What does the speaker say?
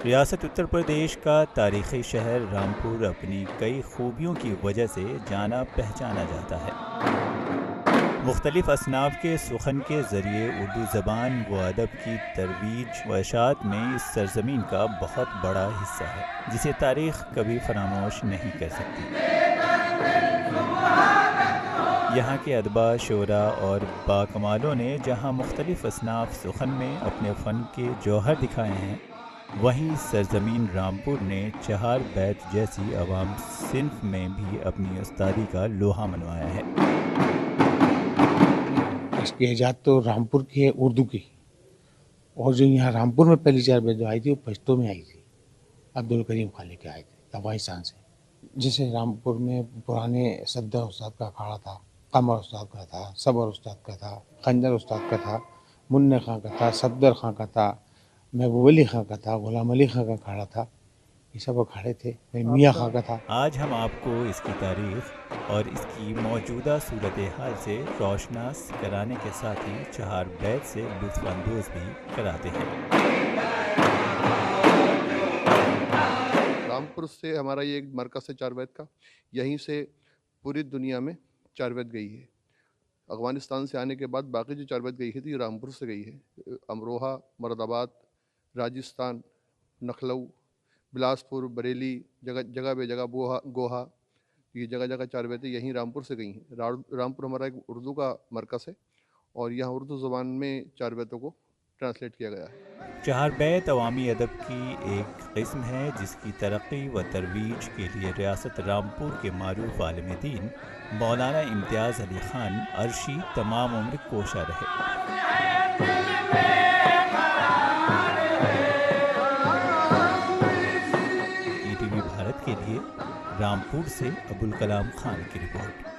ریاست اتر پردیش کا تاریخی شہر رامپور اپنی کئی خوبیوں کی وجہ سے جانا پہچانا جاتا ہے۔ مختلف اصناف کے سخن کے ذریعے اردو زبان و ادب کی ترویج و اشاعت میں اس سرزمین کا بہت بڑا حصہ ہے، جسے تاریخ کبھی فراموش نہیں کر سکتی۔ یہاں کے ادبا، شعراء اور باکمالوں نے جہاں مختلف اصناف سخن میں اپنے فن کے جوہر دکھائے ہیں، وہیں سرزمین رامپور نے چہار بیت جیسی عوام صنف میں بھی اپنی استادی کا لوہا منوایا ہے۔ اس کی ایجاد تو رامپور کی ہے، اردو کی، اور جو یہاں رامپور میں پہلی چار بیت جو آئی تھی وہ پشتو میں آئی تھی، عبدالکریم خان لے کے آئے تھے افغانستان سے۔ جیسے رامپور میں پرانے صدر استاد کا اکھاڑا تھا، قمر استاد کا تھا، صبر استاد کا تھا، خنجر استاد کا تھا، منع خان کا تھا، صفدر خان کا تھا، محبوب علی خان کا تھا، غلام علی خان کا اکھاڑا تھا، یہ سب اکھاڑے تھے، میاں خان کا تھا۔ آج ہم آپ کو اس کی تاریخ اور اس کی موجودہ صورتحال سے روشناس کرانے کے ساتھ ہی چہار بیت سے لطف اندوز بھی کراتے ہیں۔ رامپور سے ہمارا یہ ایک مرکز ہے چار بیت کا، یہیں سے پوری دنیا میں چار بیت گئی ہے۔ افغانستان سے آنے کے بعد باقی جو چار بیت گئی تھی رامپور سے گئی ہے۔ امروہہ، مراد آباد، راجستھان، لکھنؤ، بلاسپور، بریلی، جگہ بے جگہ گوہا، یہ جگہ جگہ چار بیتیں یہیں رامپور سے گئی ہیں۔ رامپور ہمارا ایک اردو کا مرکز ہے اور یہاں اردو زبان میں چار بیتوں کو ٹرانسلیٹ کیا گیا ہے۔ چہار بیت عوامی ادب کی ایک قسم ہے جس کی ترقی و ترویج کے لیے ریاست رامپور کے معروف عالم دین مولانا امتیاز علی خان عرشی تمام عمر کوشاں رہے۔ ETV بھارت کے لیے رامپور سے ابوالکلام خان کی رپورٹ۔